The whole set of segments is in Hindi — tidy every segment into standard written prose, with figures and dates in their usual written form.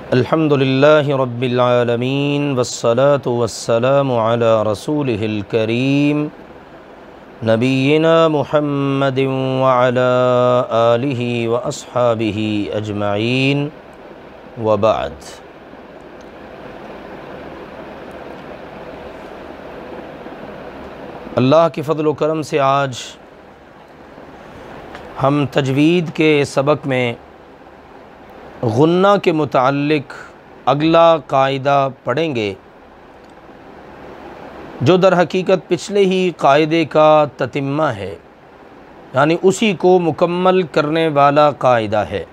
अल्हम्दुलिल्लाहि रब्बिल आलमीन वस्सलातु वस्सलामु अला रसूलिहिल करीम नबीना मुहम्मदिन व अला आलिहि व अस्हाबिहि अजमाइन व बाद। अल्लाह के फ़ज़ल व करम से आज हम तजवीद के सबक में गुन्ना के मुताल्लिक़ अगला कायदा पढ़ेंगे, जो दर हकीकत पिछले ही कायदे का ततिम्मा है, यानी उसी को मुकम्मल करने वाला कायदा है।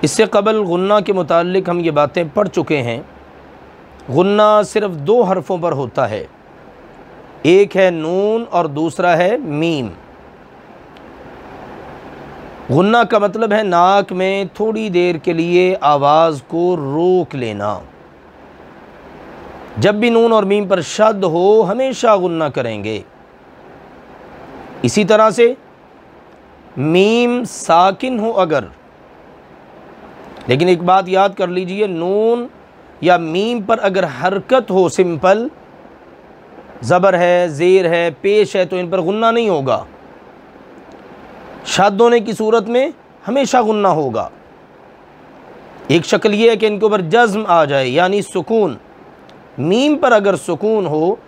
इससे क़बल गुन्ना के मुताल्लिक़ हम ये बातें पढ़ चुके हैं। गुन्ना सिर्फ़ दो हरफ़ों पर होता है, एक है नून और दूसरा है मीम। गुन्ना का मतलब है नाक में थोड़ी देर के लिए आवाज़ को रोक लेना। जब भी नून और मीम पर शद हो हमेशा गुन्ना करेंगे। इसी तरह से मीम साकिन हो अगर, लेकिन एक बात याद कर लीजिए, नून या मीम पर अगर हरकत हो, सिंपल ज़बर है, ज़ेर है, पेश है, तो इन पर गुन्ना नहीं होगा। शद होने की सूरत में हमेशा गुन्ना होगा। एक शक्ल ये है कि इनके ऊपर जज़्म आ जाए, यानी सुकून। मीम पर अगर सुकून हो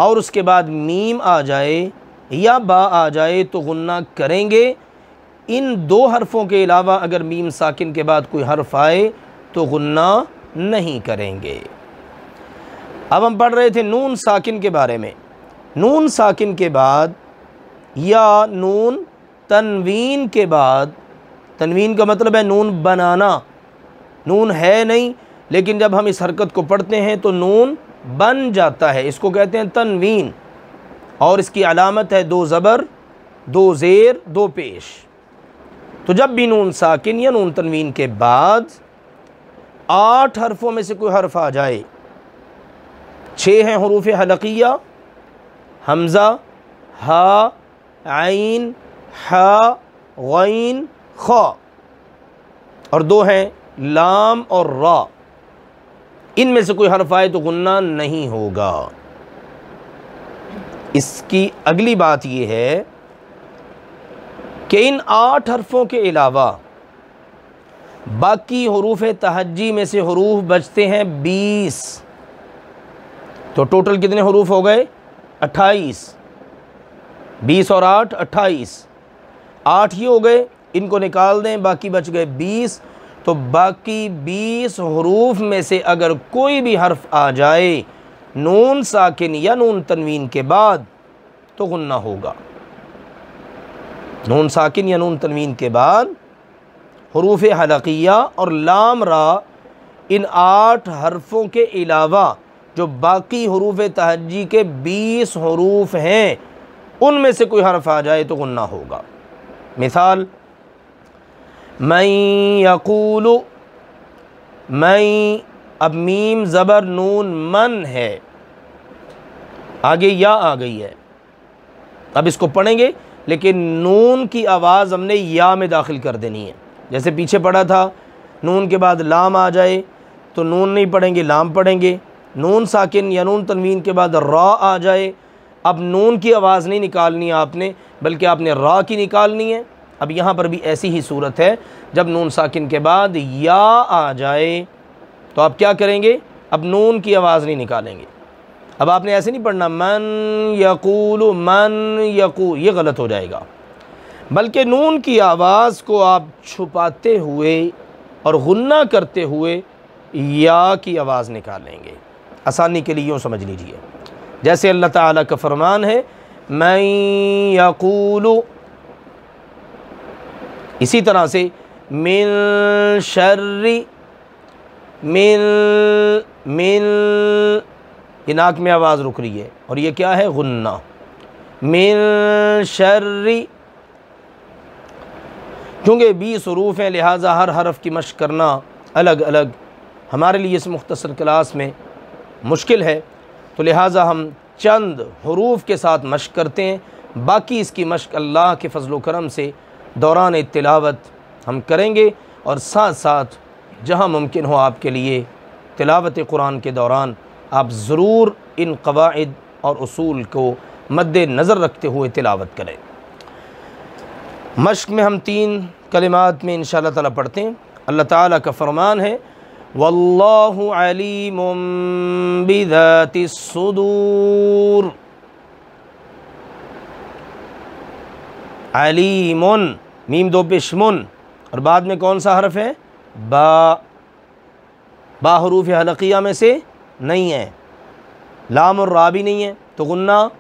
और उसके बाद मीम आ जाए या बा आ जाए तो गुन्ना करेंगे। इन दो हरफ़ों के अलावा अगर मीम साकिन के बाद कोई हर्फ आए तो गुन्ना नहीं करेंगे। अब हम पढ़ रहे थे नून साकिन के बारे में। नून साकिन के बाद या नून तनवीन के बाद, तनवीन का मतलब है नून बनाना। नून है नहीं, लेकिन जब हम इस हरकत को पढ़ते हैं तो नून बन जाता है, इसको कहते हैं तनवीन। और इसकी अलामत है दो ज़बर, दो ज़ेर, दो पेश। तो जब भी नून साकिन या नून तनवीन के बाद 8 हरफ़ों में से कोई हर्फ आ जाए, 6 हैं हुरूफ हलकिया, हमज़ा, हा, आइन, हा, गैन, खा, और 2 हैं लाम और रा। इनमें से कोई हर्फ आए तो गुन्ना नहीं होगा। इसकी अगली बात यह है कि इन 8 हरफ़ों के अलावा बाकी हुरूफ तहज्जी में से हुरूफ बचते हैं 20। तो टोटल कितने हुरूफ हो गए? 28। 20 और 8 28। 8 ही हो गए, इनको निकाल दें, बाकी बच गए 20। तो बाकी 20 हुरूफ में से अगर कोई भी हर्फ आ जाए नून साकिन या नून तनवीन के बाद तो गुन्ना होगा। नून साकिन या नून तनवीन के बाद हुरूफ हलकिया और लाम रा, इन 8 हरफ़ों के अलावा जो बाकी हुरूफ तहज्जी के 20 हुरूफ हैं उनमें से कोई हर्फ आ जाए तो गुन्ना होगा। मिसाल, मैं यक़ूलु, मैं, अब मीम ज़बर नून मन है, आगे या आ गई है। अब इसको पढ़ेंगे, लेकिन नून की आवाज़ हमने या में दाखिल कर देनी है। जैसे पीछे पढ़ा था, नून के बाद लाम आ जाए तो नून नहीं पढ़ेंगे, लाम पढ़ेंगे। नून साकिन या नून तनवीन के बाद रा आ जाए, अब नून की आवाज़ नहीं निकालनी है आपने, बल्कि आपने रा की निकालनी है। अब यहाँ पर भी ऐसी ही सूरत है, जब नून साकिन के बाद या आ जाए तो आप क्या करेंगे? अब नून की आवाज़ नहीं निकालेंगे। अब आपने ऐसे नहीं पढ़ना मन यक़ूलु, मन यक़ू, ये गलत हो जाएगा। बल्कि नून की आवाज़ को आप छुपाते हुए और गुन्ना करते हुए या की आवाज़ निकालेंगे। आसानी के लिए यूँ समझ लीजिए, जैसे अल्लाह ताला का फरमान है मैं यक़ूलु, इसी तरह से मिन शर्रि, मिन, मिन, ये नाक में आवाज़ रुक रही है और ये क्या है? गुन्ना। मिन शर्रि, क्योंकि 20 हुरूफ हैं, लिहाजा हर हरफ की मश्क करना अलग अलग हमारे लिए इस मुख्तसर क्लास में मुश्किल है, तो लिहाजा हम चंद हुरूफ के साथ मश्क करते हैं। बाकी इसकी मश्क अल्लाह के फ़ज़ल व करम से दौरान तिलावत हम करेंगे और साथ साथ जहाँ मुमकिन हो आपके लिए तिलावत कुरान के दौरान आप ज़रूर इन क़वाइद और उसूल को मद्द नज़र रखते हुए तिलावत करें। मश्क में हम 3 कलिमात में इंशाअल्लाह ताला पढ़ते हैं। अल्लाह ताला का फरमान है, वल्लाहु अलीमुम बिज़ातिस सुदूर। अलीमुन, मीम 2 पेश मुन, और बाद में कौन सा हरफ है? बा। बा हरूफ हलकिया में से नहीं है, लाम और रा भी नहीं है, तो गुन्ना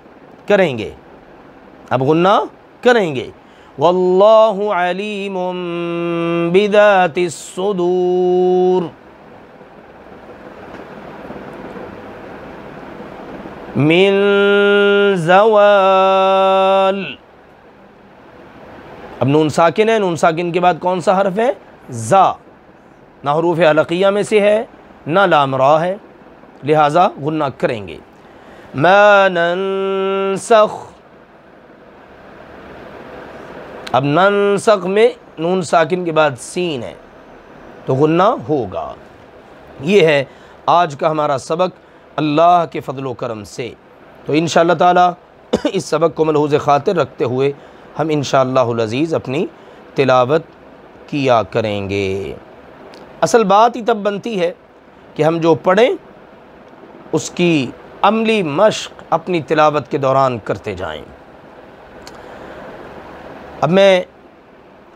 करेंगे। अब गुन्ना करेंगे। वल्लाहु अलीमुम बिज़ातिस सुदूर। मिन ज़वाल। अब नून साकिन है, नून साकिन के बाद कौन सा हरफ है? ज़ा। ना हरूफ हलकिया में से है, ना लाम रा है, लिहाजा गुन्ना करेंगे। मा नंसख। अब नंसख में नून साकिन के बाद सीन है, तो गुन्ना होगा। ये है आज का हमारा सबक अल्लाह के फ़ज़ल करम से। तो इंशाअल्लाह ताला इस सबक को मलहूज़ ख़ातिर रखते हुए हम इंशाअल्लाहुल अज़ीज़ अपनी तिलावत किया करेंगे। असल बात ही तब बनती है कि हम जो पढ़ें उसकी अमली मश्क अपनी तिलावत के दौरान करते जाएं। अब मैं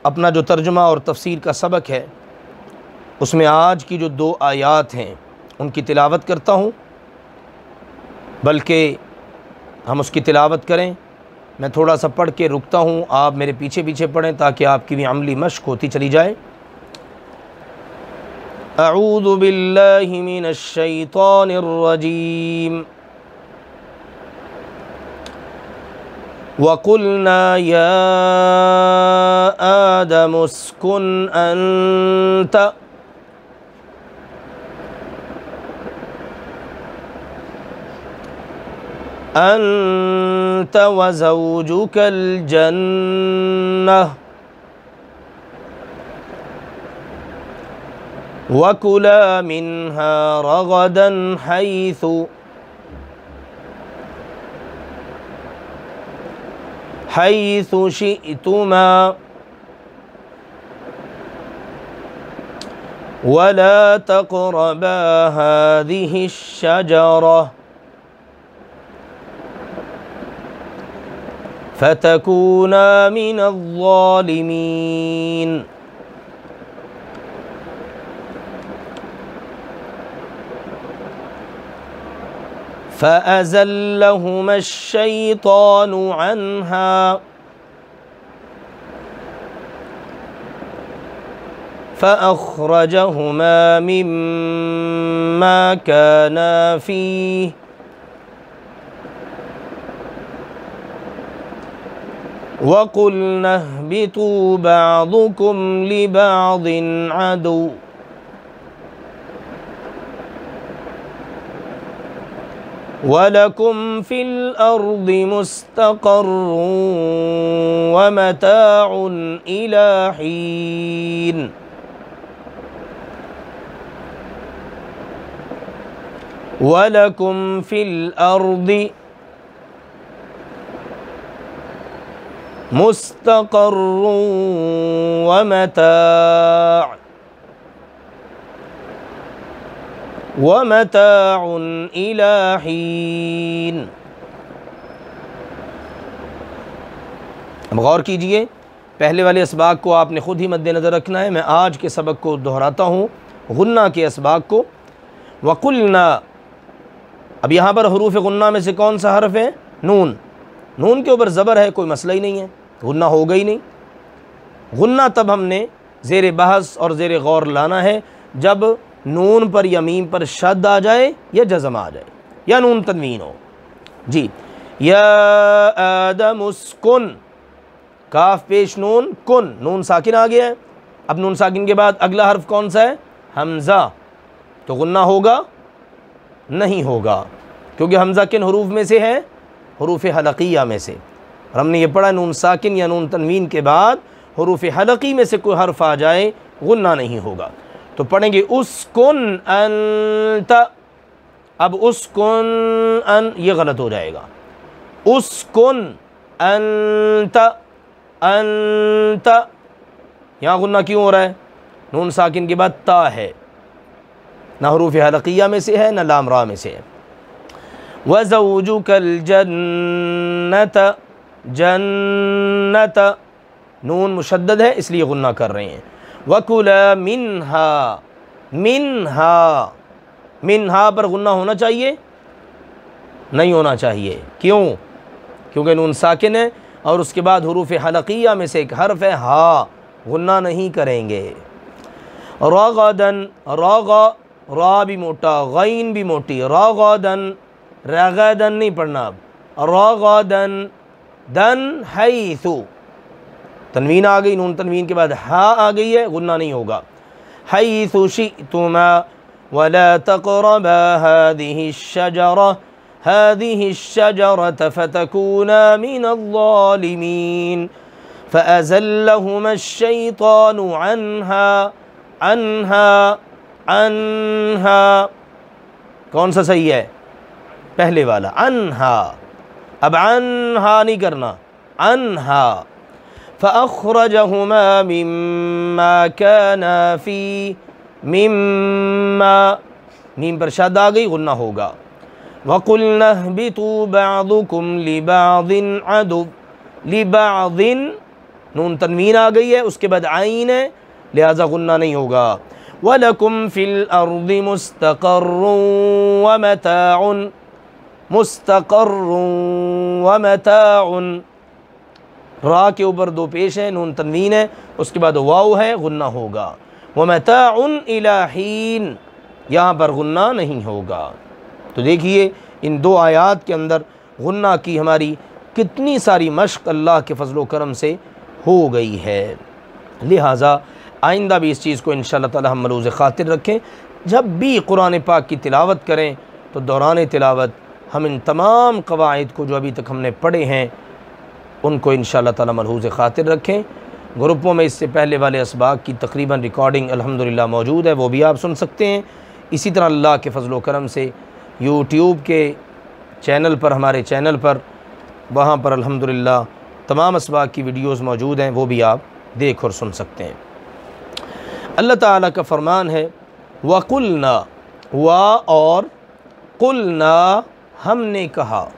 अपना जो तर्जुमा और तफसीर का सबक है उसमें आज की जो 2 आयात हैं उनकी तिलावत करता हूँ, बल्कि हम उसकी तिलावत करें। मैं थोड़ा सा पढ़ के रुकता हूँ, आप मेरे पीछे पीछे पढ़ें ताकि आपकी भी अमली मश्क होती चली जाए। अऊज़ु बिल्लाहि मिनश शैतानिर रजीम। वक़ुल्ना या आदम उस्कुन अंत व ज़ौजुकल जन्नह वकुला मिन्हा रगदन हैसु शि'तुमा वला तक़रबा हाज़िहि शजरह फ़तकूना मिनज़्ज़ालिमीन। फ़अज़ल्लहुमा अश-शैतानु अन्हा फ़अख़रजहुमा मिम्मा काना फ़ीह वक़ुल्ना ihबितू बअदुकुम लिबअदिन अदु वलकुम फ़िल अर्दि मुस्तक़र्रुन व मताउन इला हीन। वलकुम फ़िल अर्दि मुस्तक़र्रुन व मताउन इला हीन। अब गौर कीजिए, पहले वाले असबाक को आपने ख़ुद ही मद्देनज़र रखना है। मैं आज के सबक को दोहराता हूँ, गुन्ना के असबाक को। वक़ुल्ना, अब यहाँ पर हरूफ गुन्ना में से कौन सा हरफ है? नून। नून के ऊपर ज़बर है, कोई मसला ही नहीं है, गुन्ना होगा ही नहीं। गुन्ना तब हमने ज़ेर बहस और ज़ेर गौर लाना है जब नून पर या मीम पर शद आ जाए या जज़म आ जाए या नून तनवीन हो। जी, या आदम उस्कुन, काफ पेश नून, कुन, नून साकिन आ गया है। अब नून साकिन के बाद अगला हर्फ कौन सा है? हमज़ा। तो गुन्ना होगा? नहीं होगा, क्योंकि हमज़ा किन हरूफ में से है? हरूफ हलकिया में से। और हमने ये पढ़ा, नून साकिन या नून तनवीन के बाद हरूफ हलकी में से कोई हर्फ आ जाए गुन्ना नहीं होगा। तो पढ़ेंगे उस्कुन अंत। अब उस्कुन अन ये गलत हो जाएगा, उस्कुन अंत अंत। यहाँ गुन्ना क्यों हो रहा है? नून साकिन के बाद ता है, ना हरूफ हलकिया में से है ना लाम रा में से है। वज़ौजुकल जन्नत, जन्नत नून मुशद्दद है इसलिए गुन्ना कर रहे हैं। वकुला मिन्हा, मिन्हा, मिन्हा पर गुन्ना होना चाहिए? नहीं होना चाहिए। क्यों? क्योंकि नून साकिन है और उसके बाद हुरूफ हलकिया में से एक हर्फ है हा, गुन्ना नहीं करेंगे। रगदन, रगा, रा भी मोटा, गैन भी मोटी, रगदन, रगदन नहीं पढ़ना। अब रगदन, दन हैथु, तनवीन आ गई, नून तनवीन के बाद हा आ गई है, गुन्ना नहीं होगा। हैथु शिअतुमा वला तक़रबा हादिहि शजरा, हादिहि शजरत फतकूना मिनज़्ज़ालिमीन फ़अज़ल्लहुमा अश्शैतानु अन्हा, अन्हा, अन्हा। कौन सा सही है? पहले वाला अन्हा। अब अन्हा नहीं करना, अन्हा। फ़अख़रजहुमा मिम्मा काना फ़ी, मिम्मा, मीम पर शद आ गई, गुन्ना होगा। वक़ुल्ना ihबितू बअदुकुम लिबअदिन अदुव, लिबअदिन नून तनवीन आ गई है, उसके बाद आइन है, लिहाजा गुन्ना नहीं होगा। वलकुम फ़िल अर्दि मुस्तक़र्रुन व मताउन, मुस्तक़र्रुन व मताउन, रा के ऊपर दो पेश है, नून तनवीन है, उसके बाद वाव है, गुन्ना होगा। व मताउन इला हीन, यहाँ पर गुन्ना नहीं होगा। तो देखिए इन दो आयात के अंदर गुन्ना की हमारी कितनी सारी मश्क अल्लाह के फजल व करम से हो गई है। लिहाजा आइंदा भी इस चीज़ को इंशाअल्लाह ताला हम मलूज़ ख़ातिर रखें। जब भी कुरान पाक की तिलावत करें तो दौरान तिलावत हम इन तमाम क़वाइद को जो अभी तक हमने पढ़े हैं उनको इंशाअल्लाह ताला मलूज़ ख़ातिर रखें। ग्रुपों में इससे पहले वाले असबाक की तकरीबन रिकॉर्डिंग अल्हम्दुलिल्लाह मौजूद है, वो भी आप सुन सकते हैं। इसी तरह अल्लाह के फजल व करम से यूट्यूब के चैनल पर, हमारे चैनल पर, वहाँ पर अल्हम्दुलिल्लाह तमाम असबाक की वीडियोज़ मौजूद हैं, वो भी आप देख और सुन सकते हैं। अल्लाह ताला का फरमान है वक़ुलना, वा और कुलना हमने कहा,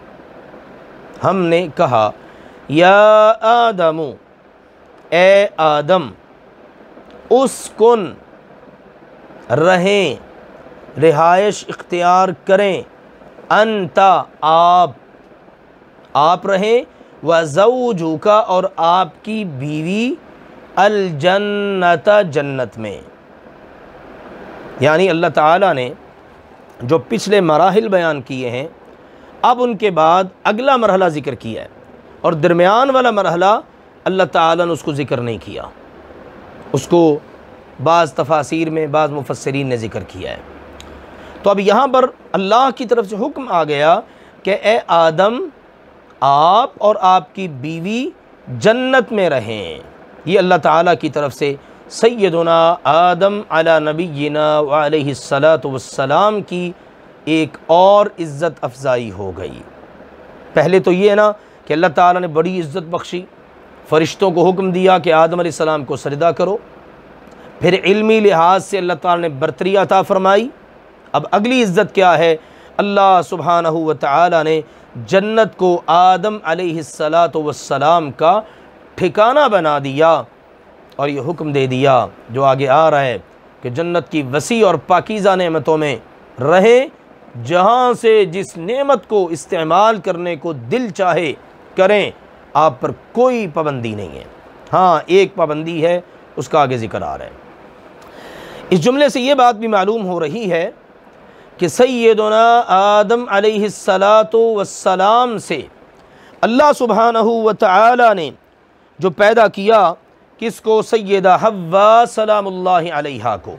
हमने कहा, या आदमु ए आदम, उस्कुन रहें, रिहाइश इख्तियार करें, अंता आप रहें, व ज़ौजुका और आपकी बीवी, अल जन्नता जन्नत में। यानी अल्लाह ताला ने जो पिछले मराहिल बयान किए हैं अब उनके बाद अगला मरहला ज़िक्र किया है और दरमियान वाला मरहला अल्लाह ताला ने उसको ज़िक्र नहीं किया, उसको बाज़ तफासीर में बाज़ मुफस्सिरीन ने ज़िक्र किया है। तो अब यहाँ पर अल्लाह की तरफ से हुक्म आ गया कि ए आदम आप और आपकी बीवी जन्नत में रहें। ये अल्लाह ताला की तरफ से सैयदुना आदम अला नबीना व अलैहिस्सलातु वस्सलाम की एक और इज़्ज़त अफ़ज़ाई हो गई। पहले तो ये है ना कि अल्लाह ताला ने बड़ी इज़्ज़त बख्शी, फ़रिश्तों को हुक्म दिया कि आदम अलैहिस्सलाम को सजदा करो, फिर इल्मी लिहाज से अल्लाह ताला ने बरतरी अता फ़रमाई। अब अगली इज़्ज़त क्या है? अल्लाह सुब्हानहू व तआला ने जन्नत को आदम अलैहिस्सलातु वस्सलाम का ठिकाना बना दिया और ये हुक्म दे दिया जो आगे आ रहा है कि जन्नत की वसी और पाकीज़ा नेमतों में रहें, जहाँ से जिस नेमत को इस्तेमाल करने को दिल चाहे करें, आप पर कोई पाबंदी नहीं है। हाँ, एक पाबंदी है, उसका आगे ज़िक्र आ रहा है। इस जुमले से ये बात भी मालूम हो रही है कि सैयदुना आदम अलैहिस्सलातु वस्सलाम से अल्लाह सुब्हानहू व तआला ने जो पैदा किया, किसको? सैयदा हव्वा सलामुल्लाहि अलैहा को।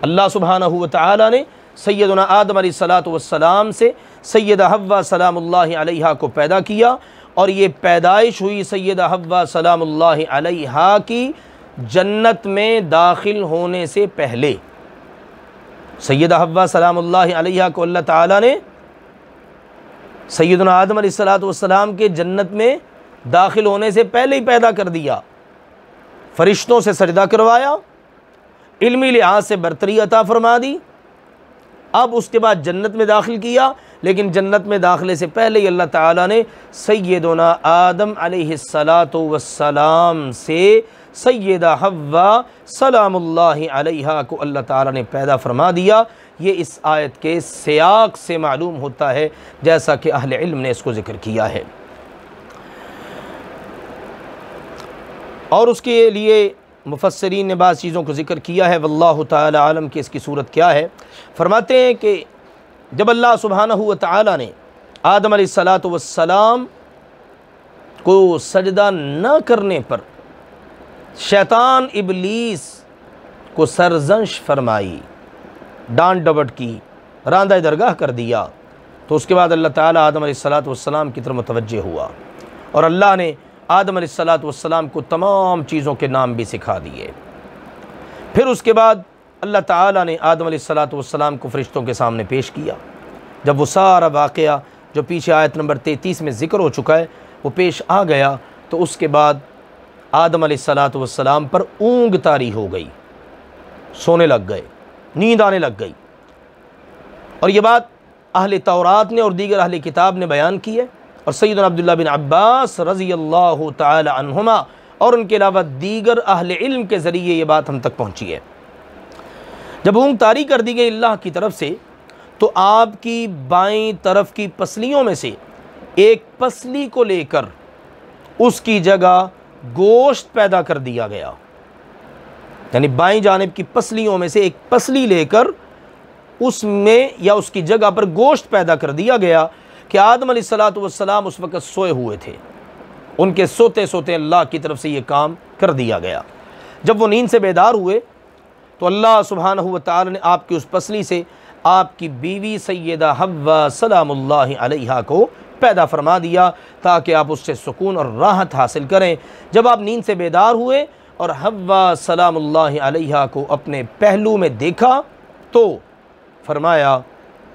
अल्लाह सुब्हानहू व तआला ने सैयदुना आदम अलैहिस्सलातु वस्सलाम से सैयदा हव्वा सलामुल्लाहि अलैहा को पैदा किया और ये पैदाइश हुई सैयदा हव्वा सलामुल्लाहि अलैहा की जन्नत में दाखिल होने से पहले। सैयदा हव्वा सलामुल्लाहि अलैहा को अल्लाह ताला ने सैयदना आदम अलैहिस्सलातु वस्सलाम के जन्नत में दाखिल होने से पहले ही पैदा कर दिया, फरिश्तों से सजदा करवाया, इल्मी लिहाज से बरतरी अता फरमा दी। अब उसके बाद जन्नत में दाखिल किया, लेकिन जन्नत में दाखिले से पहले ही अल्लाह ताला ने सैयदना आदम अलैहिस्सलातु वस्सलाम से सैयदा हव्वा सलामुल्लाहि अलैहा को अल्लाह ताला ने पैदा फरमा दिया। ये इस आयत के सियाक से मालूम होता है, जैसा कि अहले इल्म ने इसको ज़िक्र किया है। और उसके लिए मुफस्सिरीन ने बाज़ चीज़ों को ज़िक्र किया है, वल्लाहु ताला आलम कि इसकी सूरत क्या है। फरमाते हैं कि जब अल्लाह सुब्हानहु व तआला ने आदम अलैहिस्सलातु वस्सलाम को सजदा न करने पर शैतान इबलीस को सरजंश फरमाई, डांट डबट की, रांदा दरगाह कर दिया, तो उसके बाद अल्लाह ताला आदम अलैहिस्सलातु वस्सलाम की तरफ मुतवज्जे हुआ और अल्लाह ने आदम अलैहिस्सलातु वस्सलाम को तमाम चीज़ों के नाम भी सिखा दिए। फिर उसके बाद अल्लाह ताला ने आदम अलैहिस्सलातु वस्सलाम को फरिश्तों के सामने पेश किया। जब वो सारा वाक़या जो पीछे आयत नंबर 33 में ज़िक्र हो चुका है वो पेश आ गया, तो उसके बाद आदम अलैहिस्सलातु वस्सलाम पर ऊँग तारी हो गई, सोने लग गए, नींद आने लग गई। और ये बात अहले तौरात ने और दीगर अहले किताब ने बयान की है, और सैयदना अब्दुल्लाह बिन अब्बास रज़ी अल्लाह ताला अन्हुमा और उनके अलावा दीगर अहले इल्म के ज़रिए ये बात हम तक पहुँची है। जब ऊँग तारी कर दी गई अल्लाह की तरफ से, तो आपकी बाईं तरफ की पसलियों में से एक पसली को लेकर उसकी जगह गोश्त पैदा कर दिया गया, यानी बाईं जानिब की पसलियों में से एक पसली लेकर उसमें या उसकी जगह पर गोश्त पैदा कर दिया गया कि आदम अलैहिस्सलातु वस्सलाम उस वक़्त सोए हुए थे। उनके सोते सोते अल्लाह की तरफ से ये काम कर दिया गया। जब वो नींद से बेदार हुए तो अल्लाह सुब्हानहु व तआला ने आपकी उस पसली से आपकी बीवी सैयदा हव्वा सलामुल्लाहि अलैहा को पैदा फरमा दिया, ताकि आप उससे सुकून और राहत हासिल करें। जब आप नींद से बेदार हुए और हव्वा सलामुल्लाहि अलैहा को अपने पहलू में देखा तो फरमाया,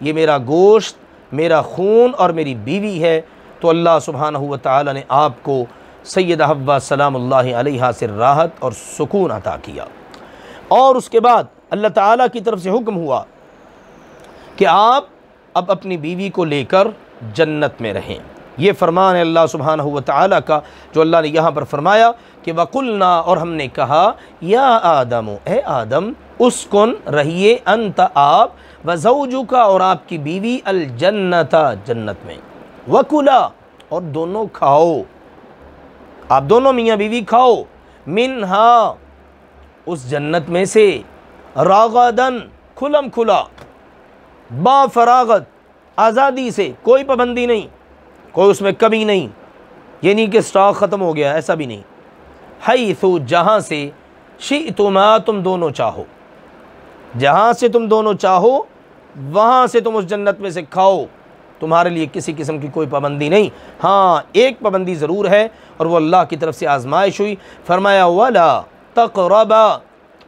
ये मेरा गोश्त, मेरा खून और मेरी बीवी है। तो अल्लाह सुब्हानहु व तआला ने आपको सैयदा हव्वा सलामुल्लाहि अलैहा से राहत और सुकून अता किया। और उसके बाद अल्लाह ताला की तरफ से हुक्म हुआ कि आप अब अपनी बीवी को लेकर जन्नत में रहें। ये फरमान है अल्लाह सुब्हानहु व तआला का, जो अल्लाह ने यहाँ पर फरमाया कि वकुलना, और हमने कहा, या आदम, ए आदम, उस्कुन, रहिए, अंत आप, व ज़ौजुका, और आपकी बीवी, अल जन्नता, जन्नत में, वकुला, और दोनों खाओ, आप दोनों मियाँ बीवी खाओ, मिनहा, उस जन्नत में से, रागदन, खुलम खुला, बाफरागत, आज़ादी से, कोई पाबंदी नहीं, कोई उसमें कमी नहीं, ये नहीं कि स्टॉक ख़त्म हो गया, ऐसा भी नहीं। हैथु, जहाँ से, शिअतुमा, तुम दोनों चाहो, जहाँ से तुम दोनों चाहो वहाँ से तुम उस जन्नत में से खाओ, तुम्हारे लिए किसी किस्म की कोई पाबंदी नहीं। हाँ, एक पाबंदी ज़रूर है, और वो अल्लाह की तरफ से आजमाइश हुई। फरमाया, वला तक़रबा,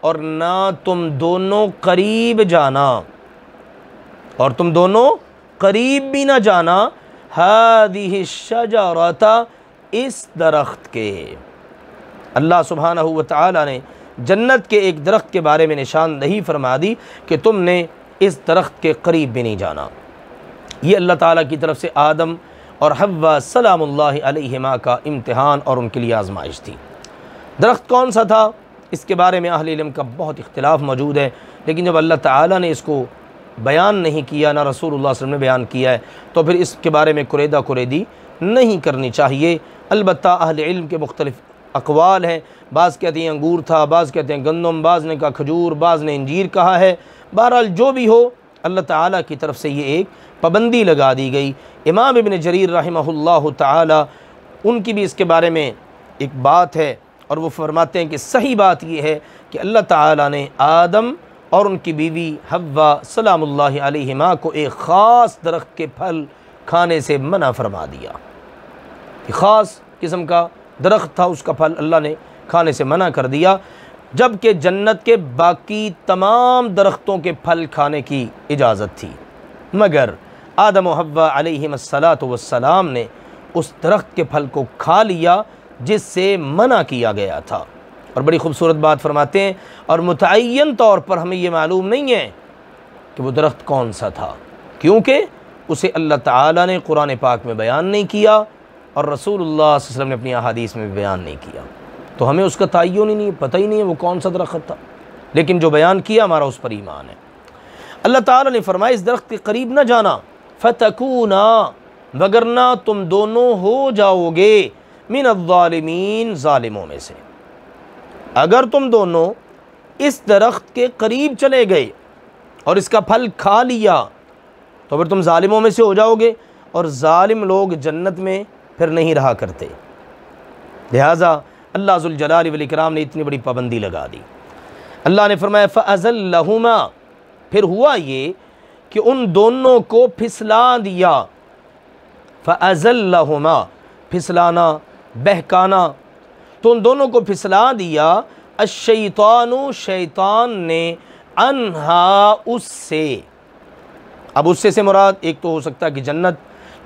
और ना तुम दोनों करीब जाना, और तुम दोनों करीब भी ना जाना, हादिहि शजरता, इस दरख्त के। अल्लाह सुब्हानहु व तआला ने जन्नत के एक दरख्त के बारे में निशानदही फरमा दी कि तुमने इस दरख्त के करीब भी नहीं जाना। ये अल्लाह ताला की तरफ से आदम और हव्वा सलामुल्लाहि अलैहिमा का इम्तिहान और उनके लिए आजमाइश थी। दरख्त कौन सा था, इसके बारे में अहले इल्म का बहुत इख्तिलाफ मौजूद है, लेकिन जब अल्लाह ताला ने इसको बयान नहीं किया, ना रसूलुल्लाह सल्लल्लाहु अलैहि वसल्लम ने बयान किया है, तो फिर इसके बारे में कुरेदा कुरेदी नहीं करनी चाहिए। अलबत्ता अहले इल्म के मुख्तलिफ अक़वाल हैं, बाज़ कहते हैं अंगूर था, बाज़ कहते हैं गंदम, बाज़ ने कहा खजूर, बाज़ ने इंजीर कहा है। बहरहाल जो भी हो, अल्लाह ताला की तरफ से ये एक पाबंदी लगा दी गई। इमाम इब्न जरीर रहमहुल्लाह ताला, उनकी भी इसके बारे में एक बात है, और वो फरमाते हैं कि सही बात ये है कि अल्लाह ताला ने आदम और उनकी बीवी हव्वा सलामुल्लाहि अलैहिमा को एक ख़ास दरख्त के फल खाने से मना फरमा दिया। ख़ास किस्म का दरख्त था, उसका फल अल्लाह ने खाने से मना कर दिया। जबकि जन्नत के बाकी तमाम दरख्तों के फल खाने की इजाज़त थी, मगर आदम व हव्वा अलैहिमुस्सलातु वस्सलाम ने उस दरख्त के फल को खा लिया जिससे मना किया गया था। और बड़ी खूबसूरत बात फरमाते हैं, और मुतअय्यन तौर पर हमें ये मालूम नहीं है कि वो दरख्त कौन सा था, क्योंकि उसे अल्लाह ताला ने कुरान पाक में बयान नहीं किया और रसूलुल्लाह सल्लल्लाहु अलैहि वसल्लम ने अपनी अहादीस में भी बयान नहीं किया। तो हमें उसका तय्युन ही नहीं, पता ही नहीं है वो कौन सा दरख्त था, लेकिन जो बयान किया हमारा उस पर ईमान है। अल्लाह ताला ने फरमाया इस दरख्त के करीब न जाना, फतकूना, वगरना तुम दोनों हो जाओगे मिनज़्ज़ालिमीन, ज़ालिमों में से। अगर तुम दोनों इस दरख्त के करीब चले गए और इसका फल खा लिया तो फिर तुम ज़ालिमों में से हो जाओगे, और ज़ालिम लोग जन्नत में फिर नहीं रहा करते। लिहाजा अल्लाह ज़ुल जलाली वल इकराम ने इतनी बड़ी पाबंदी लगा दी। अल्लाह ने फरमाया फ़अज़ल्लहुमा, फिर हुआ ये कि उन दोनों को फिसला दिया। फ़अज़ल्लहुमा, फिसलाना, बहकाना, तो उन दोनों को फिसला दिया। अश्शैतानु, शैतान ने, अन्हा, उससे। अब उससे से मुराद एक तो हो सकता है कि जन्नत,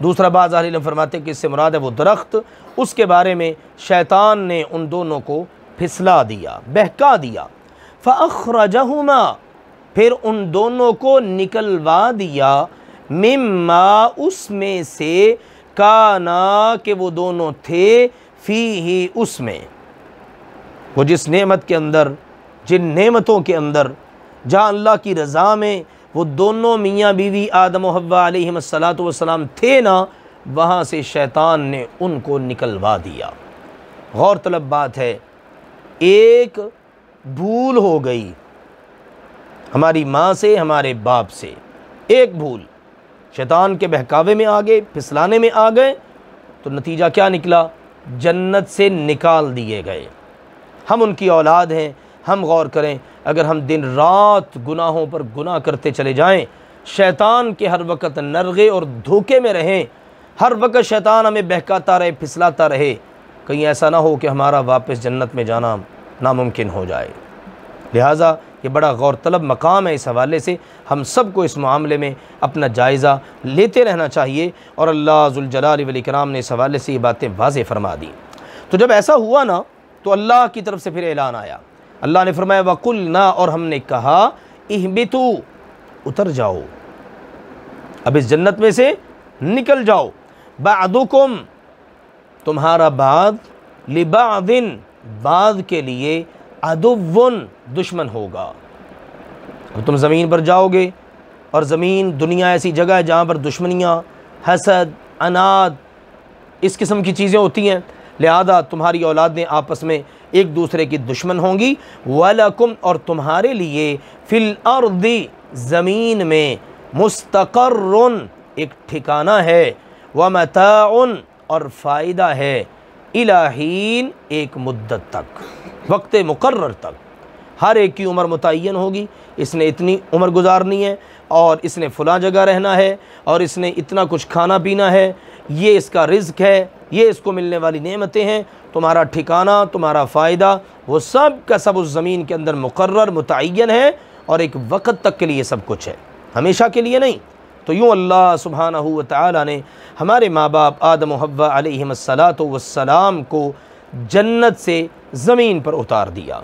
दूसरा बाज़ अहले इल्म फरमाते हैं कि इससे मुराद है वो दरख्त, उसके बारे में शैतान ने उन दोनों को फिसला दिया, बहका दिया। फ़अख़रजहुमा, फिर उन दोनों को निकलवा दिया, मिम्मा, उसमें से, काना, के वो दोनों थे, फ़ीही, उसमें, वो जिस नेमत के अंदर, जिन नेमतों के अंदर जहाँ अल्लाह की रज़ा में वो दोनों मियाँ बीवी आदम व हव्वा अलैहिमुस्सलातु वस्सलाम थे ना, वहाँ से शैतान ने उनको निकलवा दिया। गौर तलब बात है, एक भूल हो गई हमारी माँ से, हमारे बाप से, एक भूल, शैतान के बहकावे में आ गए, फिसलाने में आ गए, तो नतीजा क्या निकला, जन्नत से निकाल दिए गए। हम उनकी औलाद हैं। हम गौर करें, अगर हम दिन रात गुनाहों पर गुनाह करते चले जाएं, शैतान के हर वक्त नरगे और धोखे में रहें, हर वक्त शैतान हमें बहकाता रहे, फिसलाता रहे, कहीं ऐसा ना हो कि हमारा वापस जन्नत में जाना नामुमकिन हो जाए। लिहाजा ये बड़ा गौर तलब मकाम है। इस हवाले से हम सब को इस मामले में अपना जायज़ा लेते रहना चाहिए, और अल्लाह ज़ुल जलाली वल इकराम ने इस हवाले से ये बातें वाज़ेह फरमा दी। तो जब ऐसा हुआ ना, तो अल्लाह की तरफ से फिर ऐलान आया। अल्लाह ने फरमाया वकुलना, और हमने कहा, इहबितू, उतर जाओ, अब इस जन्नत में से निकल जाओ, बादुकुम, तुम्हारा बाद, लिबादिन, बाद के लिए, अदुव्वुन, दुश्मन होगा। अब तुम ज़मीन पर जाओगे, और ज़मीन, दुनिया ऐसी जगह है जहाँ पर दुश्मनियाँ, हसद, अनाद, इस किस्म की चीज़ें होती हैं। लिहाजा तुम्हारी औलादें आपस में एक दूसरे की दुश्मन होंगी। वलकुम, और तुम्हारे लिए, फिल अर्दी, ज़मीन में, मुस्तक़र्रुन, एक ठिकाना है, व मताउन, और फ़ायदा है, इलाहीन, एक मुद्दत तक, वक्त मुकर्रर तक। हर एक की उम्र मुतय्यन होगी, इसने इतनी उम्र गुजारनी है, और इसने फ़लाँ जगह रहना है, और इसने इतना कुछ खाना पीना है, ये इसका रिज़्क़ है, ये इसको मिलने वाली नेमतें हैं। तुम्हारा ठिकाना, तुम्हारा फ़ायदा, वो सब का सब उस ज़मीन के अंदर मुकर्रर, मुतय्यन है, और एक वक़्त तक के लिए सब कुछ है, हमेशा के लिए नहीं। तो यूँ अल्लाह सुब्हानहू व तआला ने हमारे माँ बाप आदम व हव्वा अलैहिमुस्सलातु वस्सलाम को जन्नत से ज़मीन पर उतार दिया।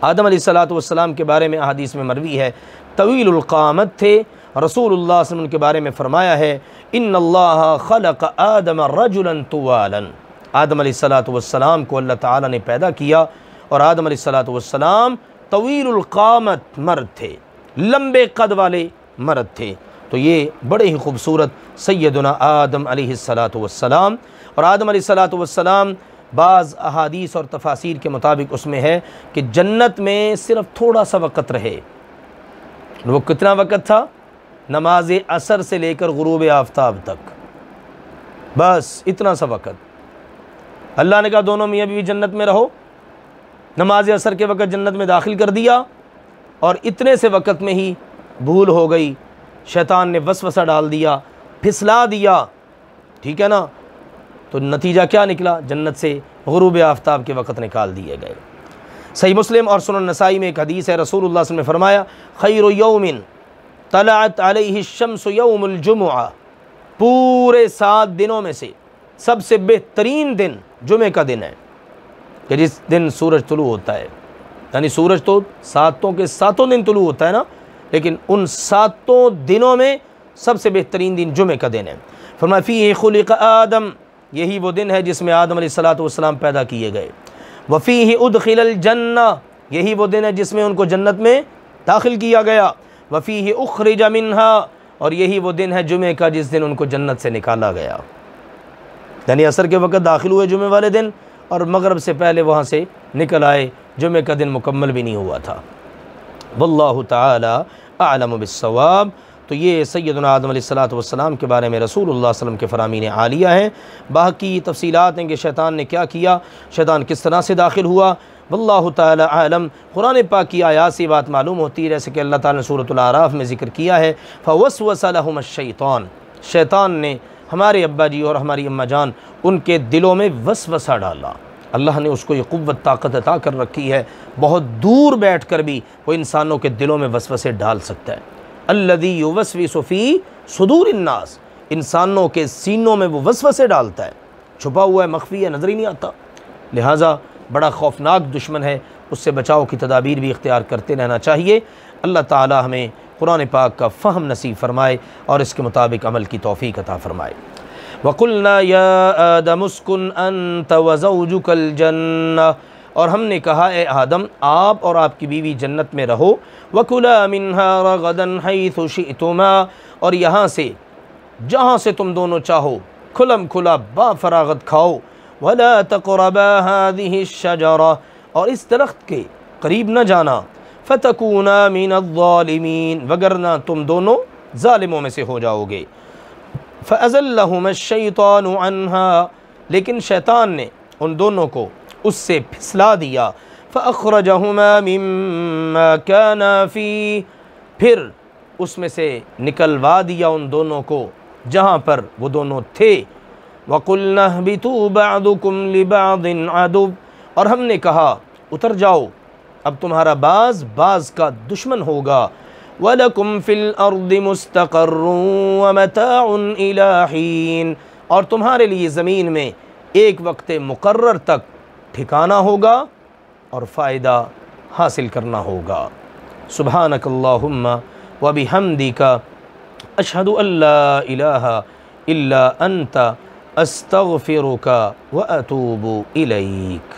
आदम अलैहिस्सलातु वस्सलाम के बारे में अहादीस में मरवी है, तवीलुल क़ामत थे। रसूलुल्लाह सल्लल्लाहु अलैहि वसल्लम के बारे में फ़रमाया है, इन्नल्लाह खलक़ आदम रजुलन तुवालन, आदम अलैहिस्सलातु वस्सलाम को अल्लाह ताला ने पैदा किया, और आदम अलैहिस्सलातु वस्सलाम तवीलुल क़ामत मर्द थे, लंबे कद वाले मर्द थे। तो ये बड़े ही खूबसूरत सैयदुना आदम अलैहिस्सलातु वस्सलाम। और आदम अलैहिस्सलातु वस्सलाम, बाज़ अहादीस और तफासीर के मुताबिक उसमें है कि जन्नत में सिर्फ थोड़ा सा वक़्त रहे। वो कितना वक़्त था, नमाज असर से लेकर गुरूब आफ्ताब तक, बस इतना सा वक़्त। अल्लाह ने कहा दोनों मियाँ बीवी जन्नत में रहो, नमाज असर के वक़्त जन्नत में दाखिल कर दिया, और इतने से वक़्त में ही भूल हो गई, शैतान ने वसवसा डाल दिया, फिसला दिया, ठीक है ना। तो नतीजा क्या निकला, जन्नत से गुरूब आफ्ताब के वक़्त निकाल दिए गए। सही मुस्लिम और सुनन नसाई में एक हदीस है, रसूलुल्लाह सल्लल्लाहु अलैहि वसल्लम ने फरमाया खैरु यौमिन तलअत अलैहि शम्सु यौमुल जुमुआ, पूरे 7 दिनों में से सबसे बेहतरीन दिन जुमे का दिन है कि जिस दिन सूरज तुलू होता है। यानी सूरज तो 7 के 7 दिन तुलू होता है ना, लेकिन उन 7 दिनों में सबसे बेहतरीन दिन जुमे का दिन है। फरमाया फ़ीहि खुलिक़ आदम, यही वो दिन है जिसमें आदम अलैहिस्सलातु वस्सलाम पैदा किए गए। व फ़ीहि उदखिलल जन्ना, यही वो दिन है जिसमें उनको जन्नत में दाखिल किया गया। व फ़ीहि उख़रिज मिन्हा, और यही वो दिन है जुमे का जिस दिन उनको जन्नत से निकाला गया। यानी असर के वक़्त दाखिल हुए जुमे वाले दिन और मगरब से पहले वहाँ से निकल आए, जुमे का दिन मुकम्मल भी नहीं हुआ था। वल्लाहु ताला अअलम बिस्सवाब। तो ये सैयदना आदम अलैहिस्सलातु वस्सलाम के बारे में रसूलुल्लाह सल्लल्लाहु अलैहि वसल्लम के फ़रामीन आलिया हैं। बाकी तफसीलात हैं कि शैतान ने क्या किया, शैतान किस तरह से दाखिल हुआ, वल्लाहु ताला आलम। कुरान पाक की आयात से बात मालूम होती है, जैसे कि अल्लाह ताला ने सूरतुल आराफ में ज़िक्र किया है फ़वस्वसा लहुमुश्शैतान, शैतान ने हमारे अब्बा जी और हमारी अम्मा जान उनके दिलों में वसवसा डाला। अल्लाह ने उसको ये क़ुव्वत ताकत अता कर रखी है, बहुत दूर बैठ कर भी वो इंसानों के दिलों में वसवसे डाल सकता है। अल्लज़ी युवस्विसु फ़ी सुदूरिन्नास, इंसानों के सीनों में वो वसवसे डालता है, छुपा हुआ है, मख्फी है, नज़र ही नहीं आता। लिहाजा बड़ा खौफनाक दुश्मन है, उससे बचाव की तदाबीर भी इख्तियार करते रहना चाहिए। अल्लाह ताला हमें कुरान पाक का फ़हम नसीब फरमाए और इसके मुताबिक अमल की तौफ़ीक़ अता फरमाए। वक़ुल्ना या आदम उस्कुन अंत व ज़ौजुकल जन्नह, और हमने कहा ए आदम आप और आपकी बीवी जन्नत में रहो। वकुला मिन्हा रगदन हैथु शिअतुमा, और यहाँ से जहाँ से तुम दोनों चाहो खुलम खुला बाफरागत खाओ। वला तक़रबा हाज़िहि शजरा, और इस दरख्त के करीब न जाना। फ़तकूना मिनज़्ज़ालिमीन, वगरना तुम दोनों ज़ालिमों में से हो जाओगे। फ़अज़ल्लहुमुश्शैतानु अन्हा, लेकिन शैतान ने उन दोनों को उससे फिसला दिया। फ़अख़रजहुमा मिम्मा काना फ़ी, फिर उसमें से निकलवा दिया उन दोनों को जहाँ पर वो दोनों थे। वक़ुल्ना ihबितू बअदुकुम लिबअदिन अदुव, और हमने कहा उतर जाओ, अब तुम्हारा बाज़ बाज़ का दुश्मन होगा। वलकुम फ़िल अर्दि मुस्तक़र्रुन व मताउन इला हीन, और तुम्हारे लिए ज़मीन में एक वक्त मुक़र्रर तक ठिकाना होगा और फ़ायदा हासिल करना होगा। सुब्हानकल्लाहुम्मा व बिहम्दिका अशहदु अल्ला इलाहा इल्ला अंता अस्तग़फिरुका व अतूबु इलैक।